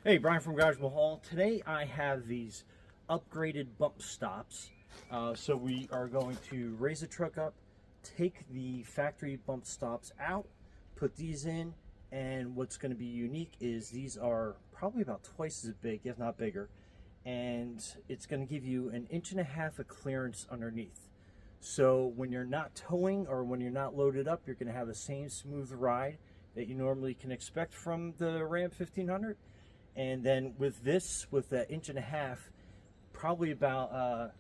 Hey, Brian from Garage Mahal. Today I have these upgraded bump stops. So we are going to raise the truck up, take the factory bump stops out, put these in, and what's going to be unique is these are probably about twice as big, if not bigger, and it's going to give you 1.5 inches of clearance underneath. So when you're not towing or when you're not loaded up, you're going to have the same smooth ride that you normally can expect from the Ram 1500. And then with this, with that 1.5 inches, probably about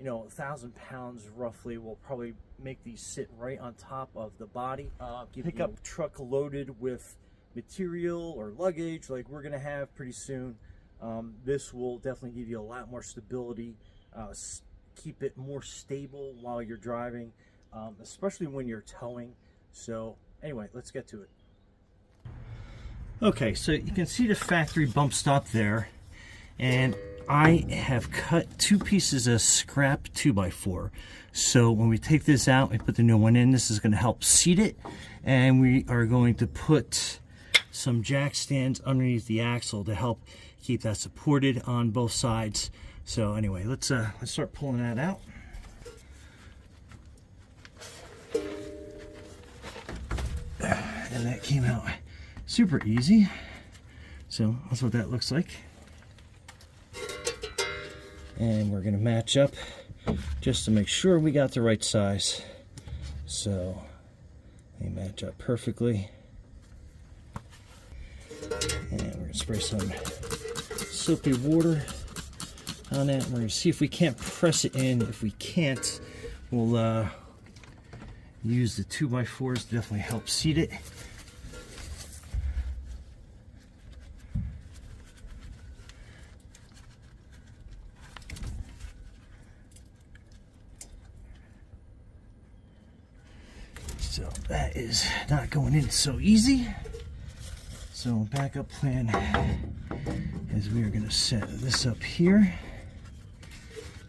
1,000 pounds roughly will probably make these sit right on top of the body. Pickup truck loaded with material or luggage like we're gonna have pretty soon. This will definitely give you a lot more stability, keep it more stable while you're driving, especially when you're towing. So anyway, let's get to it. Okay, so you can see the factory bump stop there, and I have cut 2 pieces of scrap 2x4. So when we take this out, we put the new one in. This is going to help seat it, and we are going to put some jack stands underneath the axle to help keep that supported on both sides. So anyway, let's start pulling that out. And that came out super easy. So that's what that looks like. And we're going to match up just to make sure we got the right size. So they match up perfectly. And we're going to spray some soapy water on that. We're going to see if we can't press it in. If we can't, we'll use the 2x4s to definitely help seat it. So that is not going in so easy. So backup plan is we are going to set this up here,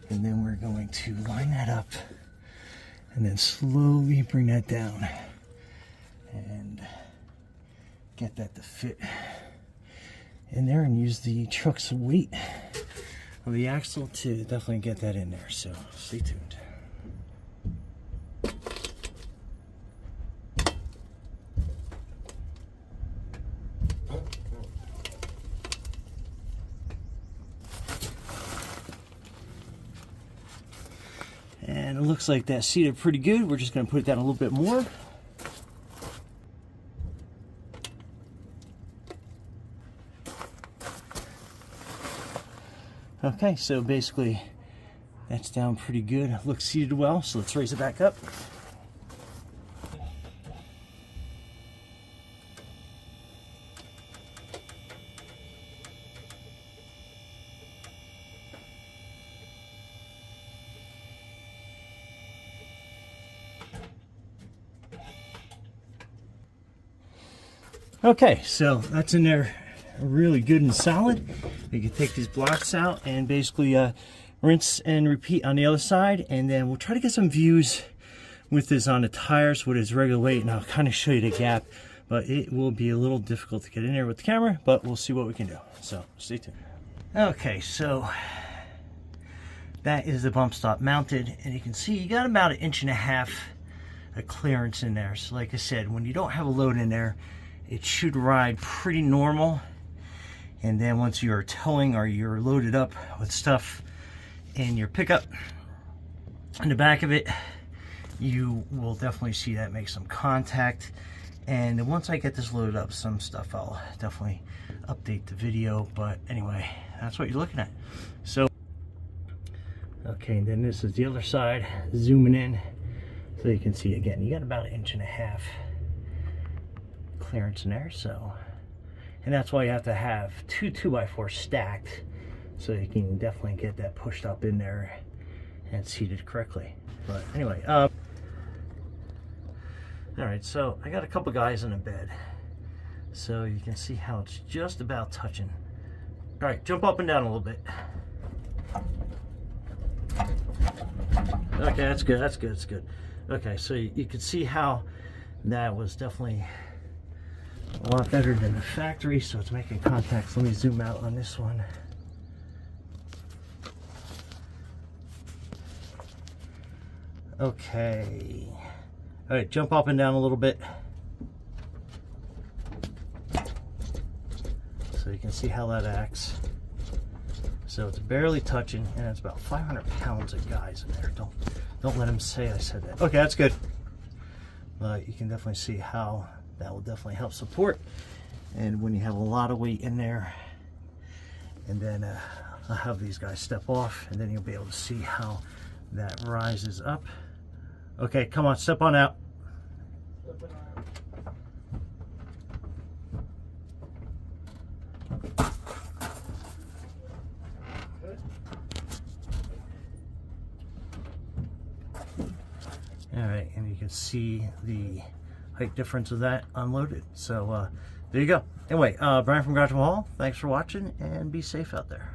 and then we're going to line that up and then slowly bring that down and get that to fit in there, and use the truck's weight of the axle to definitely get that in there. So stay tuned. And it looks like that seated pretty good. We're just going to put it down a little bit more. Okay, so basically that's down pretty good. It looks seated well, so let's raise it back up. Okay, so that's in there really good and solid. You can take these blocks out and basically rinse and repeat on the other side, and then we'll try to get some views with this on the tires with its regular weight, and I'll kind of show you the gap, but it will be a little difficult to get in there with the camera, but we'll see what we can do. So stay tuned. Okay, so that is the bump stop mounted, and you can see you got about 1.5 inches of clearance in there. So like I said, when you don't have a load in there, it should ride pretty normal. And then once you're towing or you're loaded up with stuff in your pickup, in the back of it, you will definitely see that make some contact. And once I get this loaded up, some stuff I'll definitely update the video. But anyway, that's what you're looking at. So, okay, and then this is the other side, zooming in. So you can see again, you got about 1.5 inches clearance in there. So, and that's why you have to have 2 2x4 stacked, so you can definitely get that pushed up in there and seated correctly. But anyway, all right, so I got a couple guys in a bed, so you can see how it's just about touching. All right, jump up and down a little bit. Okay, that's good, that's good, that's good. Okay, so you can see how that was definitely a lot better than the factory, so it's making contacts. Let me zoom out on this one. Okay. All right, jump up and down a little bit so you can see how that acts. So it's barely touching, and it's about 500 pounds of guys in there. Don't let him say I said that. Okay, that's good. But you can definitely see how that will definitely help support. And when you have a lot of weight in there, and then I'll have these guys step off, and then you'll be able to see how that rises up. Okay, come on, step on out. All right, and you can see the height difference of that unloaded. So there you go. Anyway, Brian from Garage Hall, thanks for watching, and be safe out there.